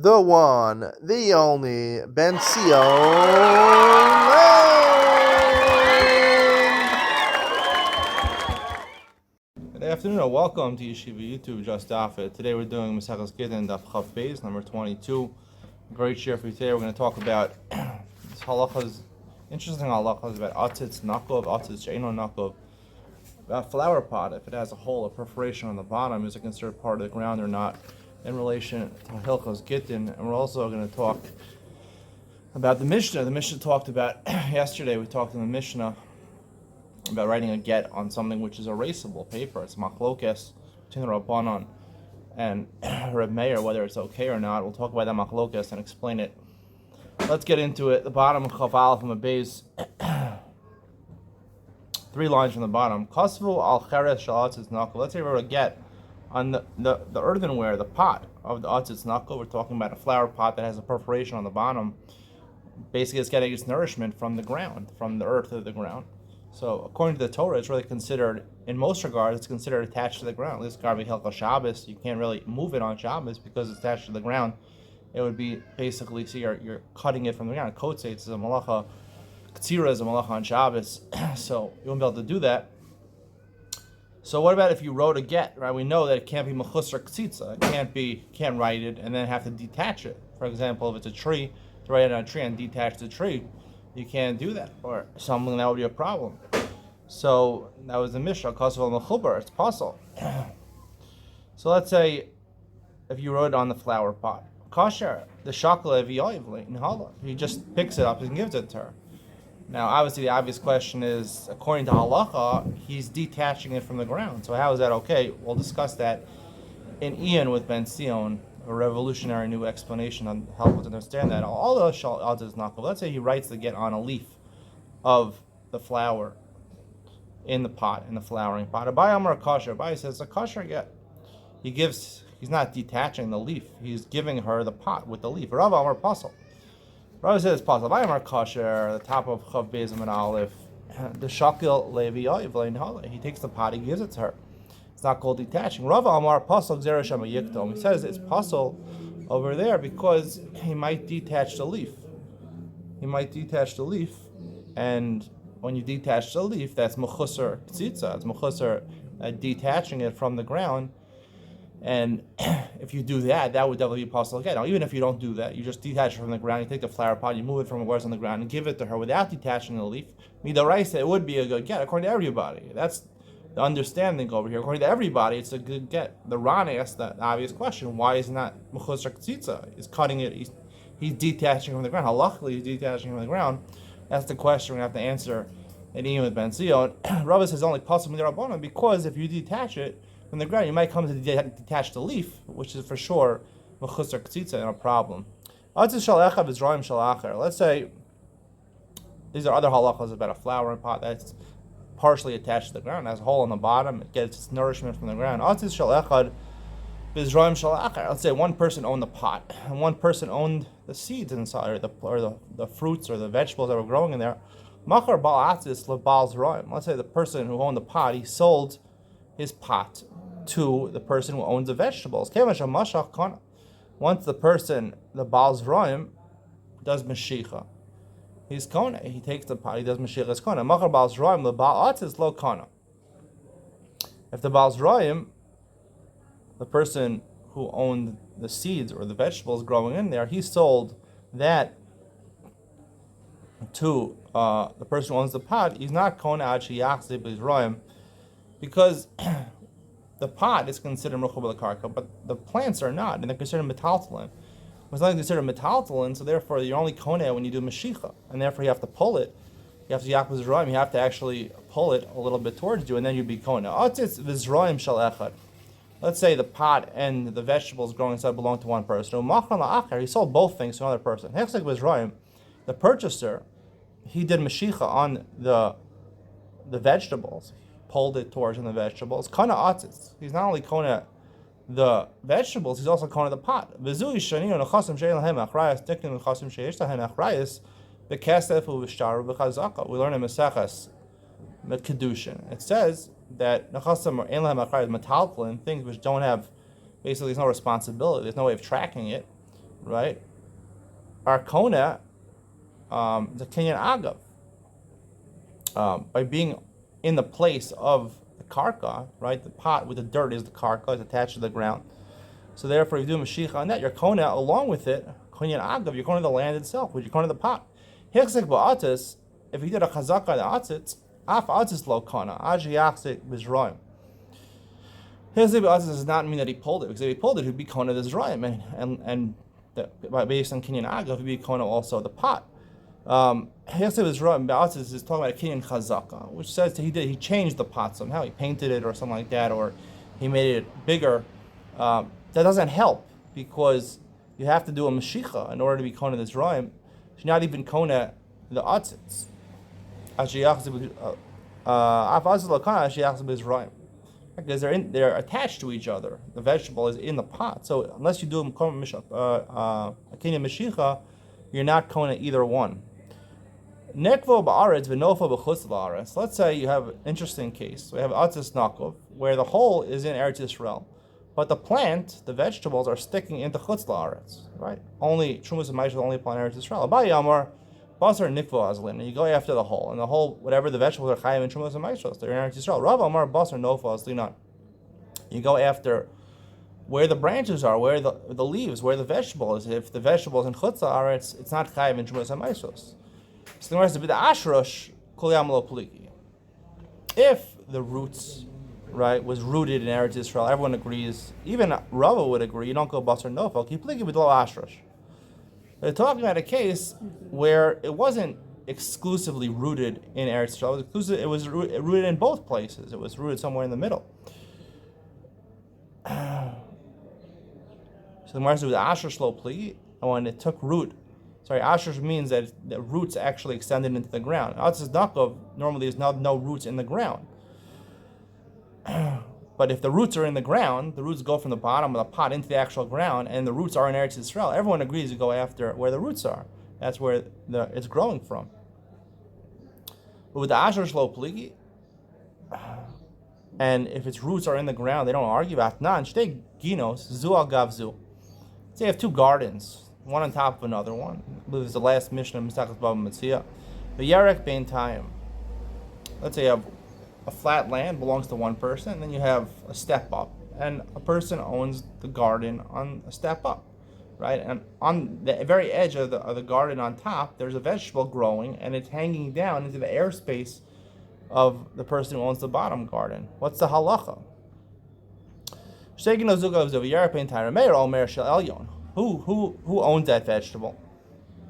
the one, the only, Ben Sion. Good afternoon and welcome to Yeshiva YouTube, just Daf It. Today we're doing Maseches Gittin, Daf Beis, number 22. Great share for you today. We're going to talk about this halachas, interesting halachas about atzitz nakov, atzitz she'eino nakov, about flower pot, if it has a hole, a perforation on the bottom, is it considered part of the ground or not, in relation to Hilchos Gittin. And we're also going to talk about the Mishnah. The Mishnah talked about, yesterday we talked in the Mishnah about writing a get on something which is erasable paper. It's machlokes between the Rabbanon and Reb Meir, whether it's okay or not. We'll talk about that machlokes and explain it. Let's get into it. The bottom of Chav Aleph from a base, 3 lines from the bottom. Kasvu al cheres shel atzitz nakov. Let's say we wrote a get on the earthenware, the pot of the atzitz nakov. We're talking about a flower pot that has a perforation on the bottom. Basically, it's getting its nourishment from the ground, from the earth of the ground. So, according to the Torah, it's really considered, in most regards, it's considered attached to the ground. At least Garbi Hilchos Shabbos, you can't really move it on Shabbos because it's attached to the ground. It would be basically, see, you're cutting it from the ground. Kotze, it's a malacha, Ktsira is a malacha on Shabbos, so you won't be able to do that. So what about if you wrote a get, right? We know that it can't be mechus or ktsitza. It can't write it and then have to detach it. For example, if it's a tree, to write it on a tree and detach the tree, you can't do that, or something that would be a problem. So that was the Mishnah, Kasval Mechubar, it's possible. So let's say if you wrote it on the flower pot, Kasher, the shakla v'yoyivli in hala, he just picks it up and gives it to her. Now, obviously, the obvious question is, according to halacha, he's detaching it from the ground. So how is that okay? We'll discuss that in Ian with Ben Sion, a revolutionary new explanation on help us understand that. All the shal is not. Let's say he writes the get on a leaf of the flower in the pot, in the flowering pot. Abai Amar Kasher. Abai says a kasher get. He's not detaching the leaf. He's giving her the pot with the leaf. Rav Amar Pasal. Rav says it's possible. Abai Amar Kasher, the top of Chav Beis and Aleph. The shakil levi yoyv hala. He takes the pot, he gives it to her. It's not called detaching. Rav Amar Pasal Gzera Shema Yiktom. He says it's Pasal over there because he might detach the leaf. He might detach the leaf, and when you detach the leaf, that's mechusar ktsitza. It's mechusar detaching it from the ground. And if you do that, that would definitely be possible again. Now, even if you don't do that, you just detach it from the ground, you take the flower pot, you move it from where it's on the ground, and give it to her without detaching the leaf. Midoraisa, it would be a good get, according to everybody. That's the understanding over here. According to everybody, it's a good get. The Ran asked the obvious question: why is not mechusar ktsitza? He's cutting it. He's detaching from the ground. Halachically, he's detaching from the ground. That's the question we have to answer in Ian with Ben Sion. Rabbi says only possible midrabanan because if you detach it from the ground, you might come to detach the leaf, which is for sure mechusar ktsitza and a problem. Let's say these are other halachas about a flowering pot that's partially attached to the ground, it has a hole on the bottom, it gets its nourishment from the ground. Let's say one person owned the pot, and one person owned the seeds inside, or the fruits or the vegetables that were growing in there. Let's say the person who owned the pot, he sold his pot to the person who owns the vegetables. Once the person, the Baal Zroim, does Mashiach, he's Kona. He takes the pot, he does Mashiach as Kona. Machar Baal Zroim, the Baal Atz is lo Kona. If the Baal Zroim, the person who owned the seeds or the vegetables growing in there, he sold that to the person who owns the pot, he's not Kona Ad Sheyachzeh B'Zroim, because the pot is considered Mechubal Karka, but the plants are not, and they're considered Metaltalin. It's not considered Metaltalin, so therefore you're only Kona when you do Mashiach, and therefore you have to pull it. You have to Yach B'Zroim, you have to actually pull it a little bit towards you, and then you'd be Kona. Atzitz V'Zroim Shel Echad. Let's say the pot and the vegetables growing inside belong to one person. He sold both things to another person. The purchaser, he did Mashiach on the vegetables, pulled it towards the vegetables. Kana atzis. He's not only kona the vegetables, he's also kona the pot. We learn in Mesechas Kedushin. It says that nechasim or ein lahem achrayus metaltalin, things which don't have, basically there's no responsibility, there's no way of tracking it. right, are kona the kinyan agav by being in the place of the karka, right? The pot with the dirt is the karka, is attached to the ground. So therefore, if you do mashiach on that, you're kona along with it, kinyan agav, you're kona the land itself, which you're kona the pot. Hichzik ba'atis, if you did a chazaka on the atzitz, af atzitz lo kona, aji yachzik b'zroim. Hichzik ba'atzitz does not mean that he pulled it, because if he pulled it, he'd be kona the zroim, and based on kinyan agav, he'd be kona also the pot. Hichzik b'zroim ba'atzitz is talking about a kinyan chazaka, which says that he changed the pot somehow, he painted it or something like that, or he made it bigger. That doesn't help, because you have to do a mashicha in order to be kona the zroim. She's not even kona the atzitz. Because they're attached to each other. The vegetable is in the pot. So unless you do a kinyan mashicha, you're not kona either one. Nekvo ba'aretz v'nofo b'chutz la'aretz. Let's say you have an interesting case. We have atzis nakov, where the hole is in Eretz Yisrael, but the plant, the vegetables, are sticking into chutz la'aretz, right? Only Trumas and Maishal only apply in Eretz Yisrael. Abayi Amar, Basar Nikvo Azlin, and you go after the hole, and the hole, whatever the vegetables are chayim in Trumas and Maishal, they're in Eretz Yisrael. Rav Amar Basar Nofo Azlinan. You go after where the branches are, where the leaves, where the vegetable is. If the vegetable is in chutz la'aretz, it's not chayim in Trumas and Maishal. So the rest of the ashrush kol yam lo pligi. If the roots, right, was rooted in Eretz Yisrael, everyone agrees. Even Rava would agree. You don't go basar nofel. Keep pligi with lo ashrush. They're talking about a case where it wasn't exclusively rooted in Eretz Yisrael. It was rooted in both places. It was rooted somewhere in the middle. So the Gemara says with ashrush lo pligi, and when it took root. Sorry, ashrush means that the roots actually extended into the ground. Atzis nakov, normally there's no roots in the ground. But if the roots are in the ground, the roots go from the bottom of the pot into the actual ground, and the roots are in Eretz Yisrael, everyone agrees to go after where the roots are. That's where it's growing from. But with the ashrush lo pligi, and if its roots are in the ground, they don't argue about nan shtei ginos zu al gav zu. Say you have two gardens, one on top of another one. I believe it's the last mission of Misachas Bava Metzia. The Yarek Bein Tayim. Let's say you have a flat land belongs to one person, and then you have a step up, and a person owns the garden on a step up, right? And on the very edge of the garden on top, there's a vegetable growing, and it's hanging down into the airspace of the person who owns the bottom garden. What's the halacha? Who owns that vegetable?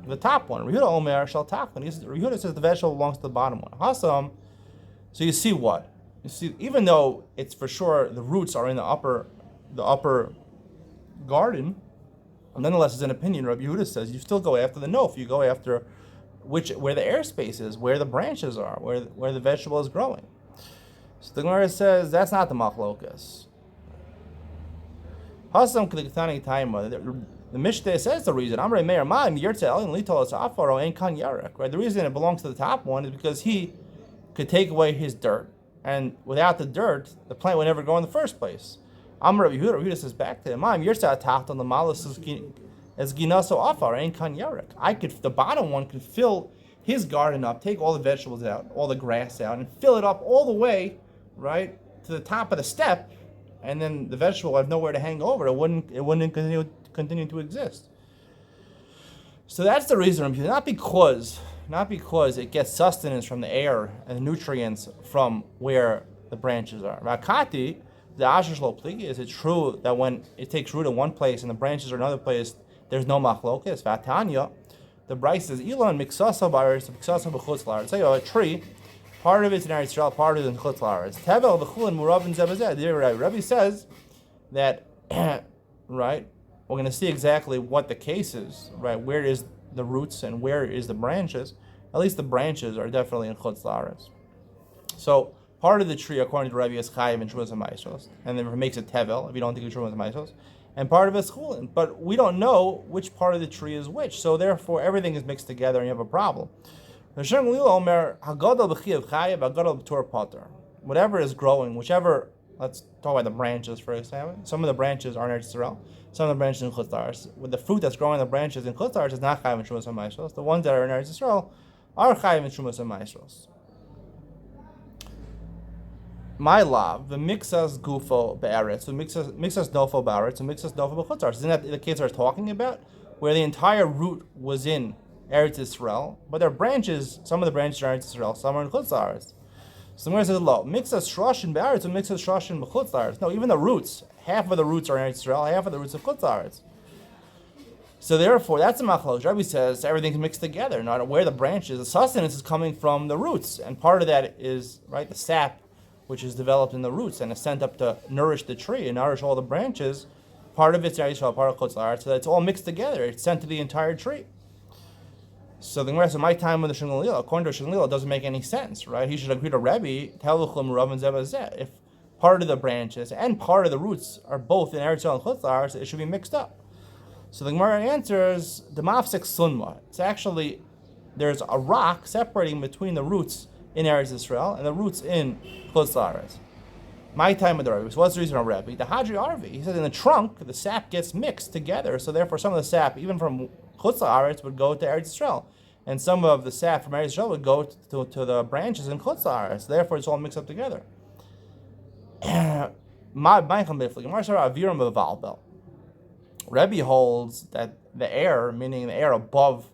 The top one. Rehuda Omer shall takman. Rehuda says the vegetable belongs to the bottom one. Hasam. So you see what? You see, even though it's for sure the roots are in the upper garden, nonetheless, it's an opinion. Rabbi Yehuda says you still go after the nof. You go after where the airspace is, where the branches are, where the vegetable is growing. So the Gemara says that's not the machlokas. Hasam k'liktani taima. The Mishnah says the reason. Amrei Meir Ma'im Yirtzel and Litolas Afaro Ein Kan Yarek. Right. The reason it belongs to the top one is because he could take away his dirt, and without the dirt, the plant would never grow in the first place. Amar Rabbi Yehuda says back to him, Ma'im Yirtzel Tacht on the Malus as Ginaso Afar Ein Kan Yarek. The bottom one could fill his garden up, take all the vegetables out, all the grass out, and fill it up all the way, right, to the top of the step, and then the vegetable would have nowhere to hang over. It wouldn't continue to exist. So that's the reason, not because it gets sustenance from the air and the nutrients from where the branches are. Rakati, the ashish lo pligi, is it true that when it takes root in one place and the branches are in another place, there's no machlokas? Vatanya, the Bryce says, Elon miksasa b'aretz, miksasa b'chutz la'aretz. So you have a tree, part of it's in Eretz Yisrael, part of it's in chutz la'aretz. Tevel v'chulin muravin zebazeh. Rabbi says that, right, we're going to see exactly what the case is, right? Where is the roots and where is the branches? At least the branches are definitely in chutz la'aretz. So part of the tree, according to Rabbi, is chayim and Trumas HaMaishos, and then it makes a tevel if you don't think of Trumas HaMaishos, and part of it's chulin. But we don't know which part of the tree is which, so therefore everything is mixed together and you have a problem. Whatever is growing, whichever Let's talk about the branches for example. Some of the branches are in Eretz Yisrael. Some of the branches in Chutz La'aretz. With the fruit that's growing in the branches in Chutz La'aretz is not chayiv in Shumas HaMaisros. The ones that are in Eretz Yisrael are chayiv in Shumas HaMaisros. My love, the mixas gufo be'eretz, the mixas nofo be'eretz, the mixas nofo be'chutz la'aretz. Isn't that the case we're talking about, where the entire root was in Eretz Yisrael, but their branches, some of the branches are in Eretz Yisrael, some are in Chutz La'aretz. So the Gemara says, "Lo, mixas shroshin be'eretz, and mixas shroshin b'chutz la'aretz." No, even the roots, half of the roots are in Eretz Yisrael, half of the roots are Chutz La'aretz. So therefore, that's a machlok. Rabbi says everything's mixed together, not where the branches. The sustenance is coming from the roots, and part of that is the sap, which is developed in the roots and is sent up to nourish the tree and nourish all the branches. Part of it's Eretz Yisrael, part of Chutz La'aretz, so that it's all mixed together. It's sent to the entire tree. So the Gemara says, my time with the Shingalil, according to Shingalil, it doesn't make any sense, right? He should agree to Rebbe, if part of the branches and part of the roots are both in Eretz Yisrael and Chutz La'aretz, it should be mixed up. So the Gemara answers, the mafsek sunma. It's actually, there's a rock separating between the roots in Eretz Yisrael and the roots in Chutz La'aretz. My time with the Rebbe. So what's the reason of Rebbe? The Hadri Arvi. He said in the trunk, the sap gets mixed together, so therefore some of the sap, even from Chutz La'aretz, would go to Eretz Yisrael. And some of the sap from Eretz Yisrael would go to the branches in Chutz La'aretz. Therefore it's all mixed up together. Rebbe holds that the air, meaning the air above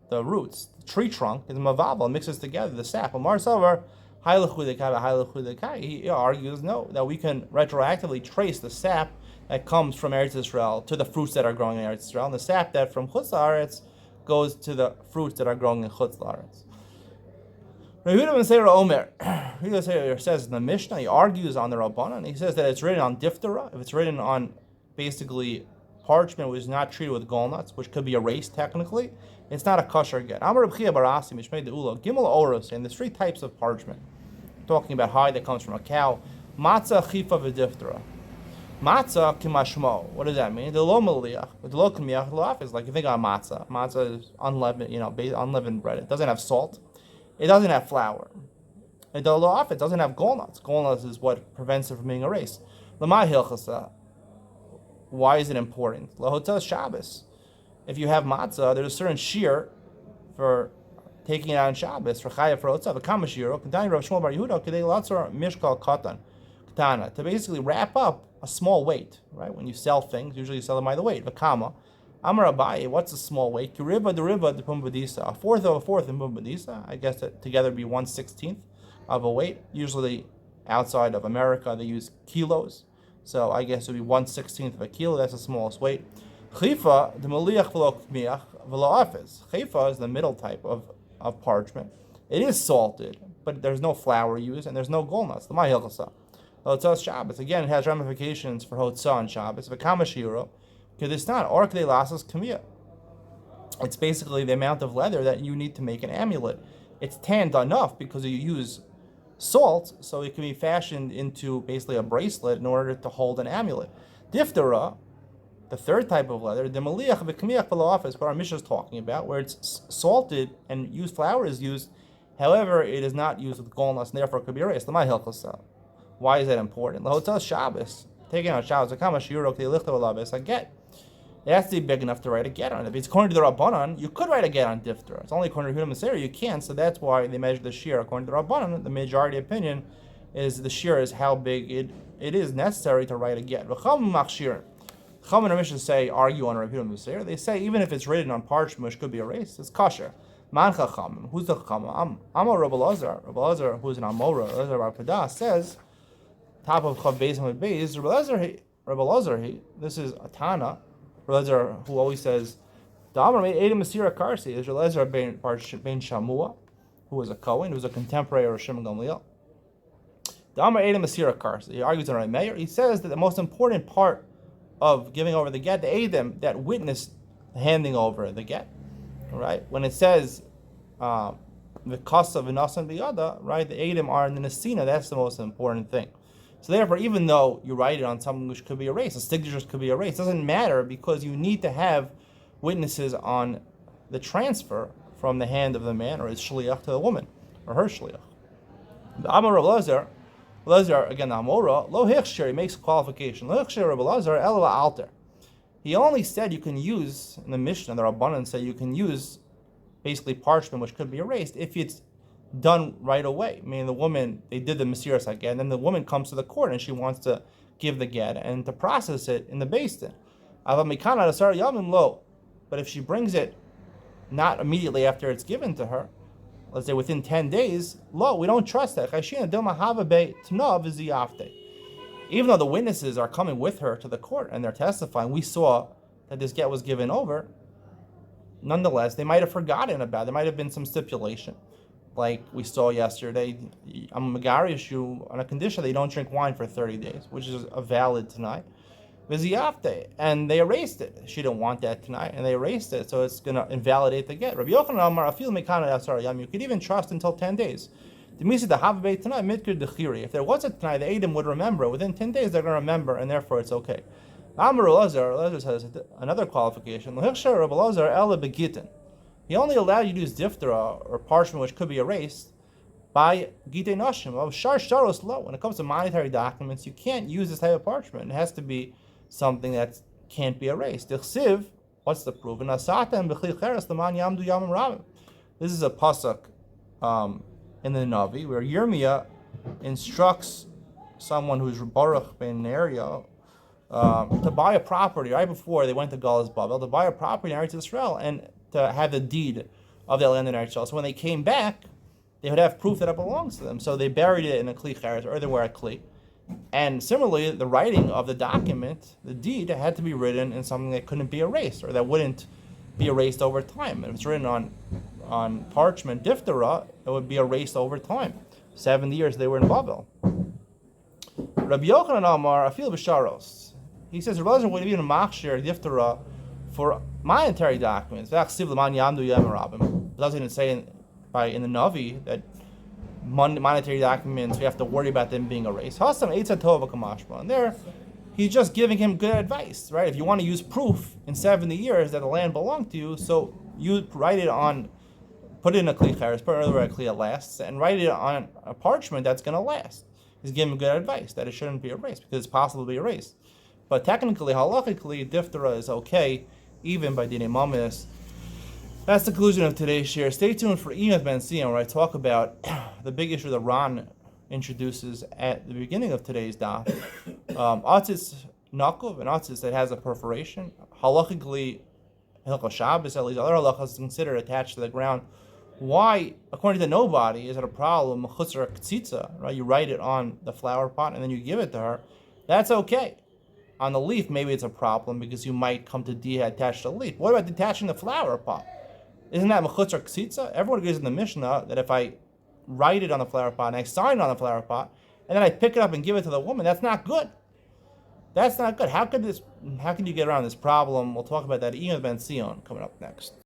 the roots, the tree trunk, is mavabel, mixes together the sap. He argues no, that we can retroactively trace the sap that comes from Eretz Yisrael to the fruits that are growing in Eretz Yisrael, and the sap that from Chutz La'aretz goes to the fruits that are growing in Chutz La'aretz. Yehuda says in the Mishnah, he argues on the Rabbanan, he says that it's written on diphthera, if it's written on basically parchment which is not treated with gallnuts, which could be erased technically, it's not a kosher get. Amar Reb Chia Barasi Mishmei Deula Gimel Oros, and there's 3 types of parchment. Talking about hide that comes from a cow. Matzah chifa v'diphthera. Matzah kimashmo. What does that mean? The lo meliach, the lo k'miach lo is like you think on matzah. Matzah is unleavened, unleavened bread. It doesn't have salt. It doesn't have flour. And the lo it doesn't have gallnuts. Gallnuts is what prevents it from being erased. L'ma hilchasa. Why is it important? Lahotel Shabbos. If you have matzah, there's a certain shear for taking it out on Shabbos for Chaya for Otzav. A kamashiro. K'tani Rav Shmuel Bar Yehuda. K'dei latzor mishkal katan. K'tana. To basically wrap up a small weight, right? When you sell things, usually you sell them by the weight. V'kama. Amar Abaye. What's a small weight? K'riba de pumbedisa. A fourth of a fourth in pumbedisa. I guess that together would be 1/16 of a weight. Usually outside of America, they use kilos. So I guess it would be 1/16 of a kilo. That's the smallest weight. Chifa, the meliach v'lo k'miach v'lo afez. Chifa is the middle type of parchment. It is salted, but there's no flour used and there's no gallnuts. The ma'hilchasa. Hotzah Shabbos. Again, it has ramifications for Hotzah on Shabbos. V'kamashiro, because it's not arkdei lasas k'miyah. It's basically the amount of leather that you need to make an amulet. It's tanned enough because you use salt, so it can be fashioned into basically a bracelet in order to hold an amulet. Diphthera, the third type of leather, the maliach v'kmiach v'lo is what our Mishnah is talking about, where it's salted and used flour is used. However, it is not used with gallnuts, and therefore it could be erased. Why is that important? Lahotel Shabbos, taking on Shabbos, a get. It has to be big enough to write a get on. If it's according to the Rabbanan, you could write a get on diphthera. It's only according to Yehuda Maseri you can't, so that's why they measure the shear. According to the Rabbanan, the majority opinion is the shear is how big it is necessary to write a get. Chacham and Mishnah say, argue on Yehuda Maseri. They say even if it's written on parchment, which could be erased, it's kosher. Man Chacham, who's the Chacham? Amor Rabbi Lazar. Rabbi Lazar, who's an Amora, Lazar Bar Padah, says, top of Chav Beis Hamid Beis, Rabbi Lazar, this is a Tana, Eliezer, who always says, "Da'amar made Adam Masira Karsi." Is Eliezer ben Shamua, who was a Kohen, who was a contemporary of Shimon Gamliel. Da'amar Adam Masira Karsi. He argues on Rabbi Meir. He says that the most important part of giving over the get, the Adam that witnessed handing over the get, right? When it says the Kasa v'Nasan b'Yada, right? The Adam are in the Nesina. That's the most important thing. So therefore, even though you write it on something which could be erased, the signatures could be erased, it doesn't matter because you need to have witnesses on the transfer from the hand of the man or his shliach to the woman, or her shliach. The Amar Rav Lazar, Lazar, again, the Hamora, lo hichsher, he makes a qualification. Lo hichsher Rabbi Lazar, ela alter. He only said you can use, in the Mishnah, the Rabbanan said you can use basically parchment which could be erased if it's done right away. I mean, the woman, they did the Mesiras Haged, and then the woman comes to the court and she wants to give the get and to process it in the Beis Din. But if she brings it not immediately after it's given to her, let's say within 10 days, we don't trust that. Even though the witnesses are coming with her to the court and they're testifying, we saw that this get was given over. Nonetheless, they might have forgotten about it. There might have been some stipulation. Like we saw yesterday, I'm megarish you on a condition that you don't drink wine for 30 days, which is a valid tonight. And they erased it. She didn't want that tonight, and they erased it, so it's going to invalidate the get. Rabbi Yochanan Amar, you could even trust until 10 days. If there was a tonight, the Edom would remember. Within 10 days, they're going to remember, and therefore it's okay. Amar Elazar says another qualification. He only allowed you to use diphthera or parchment which could be erased by Gittin Nashim of Shar Sharos Lo. When it comes to monetary documents, you can't use this type of parchment. It has to be something that can't be erased. Siv, what's the proof? This is a pasuk in the Navi where Yirmiyah instructs someone who's Baruch ben Neriah to buy a property right before they went to Galus Babel, to buy a property in Eretz Yisrael and to have the deed of that land in Eretz Yisrael. So when they came back, they would have proof that it belongs to them. So they buried it in a kli cheres, or earthenware kli. And similarly, the writing of the document, the deed, had to be written in something that couldn't be erased, or that wouldn't be erased over time. If it's written on parchment, diphthera, it would be erased over time. 70 years they were in Babel. Rabbi Yochanan Amar, Afil B'Sharos. He says, Rabbi Lazar would even machshir diphthera for monetary documents. Doesn't even say in the Navi that monetary documents, we have to worry about them being erased. And there, he's just giving him good advice, right? If you want to use proof in 70 years that the land belonged to you, so you write it on, put it in a kli cheres, put it where a kli lasts, and write it on a parchment that's going to last. He's giving him good advice that it shouldn't be erased because it's possible to be erased. But technically, halachically, diphthera is okay, even by dinei mamis. That's the conclusion of today's share. Stay tuned for Iyad Ben Sion, where I talk about the big issue that Ron introduces at the beginning of today's daf. Atzis nakov, an atzis that has a perforation. Halachically, Hilchos Shabbos, at least other halachas, is considered attached to the ground. Why, according to nobody, is it a problem? Chutzra k'tzitza, right? You write it on the flower pot and then you give it to her. That's okay. On the leaf, maybe it's a problem because you might come to diha attached to the leaf. What about detaching the flower pot? Isn't that mechutzar k'tzitza? Everyone agrees in the Mishnah that if I write it on the flower pot and I sign it on the flower pot and then I pick it up and give it to the woman, that's not good. That's not good. How can you get around this problem? We'll talk about that. Iyad Ben Sion coming up next.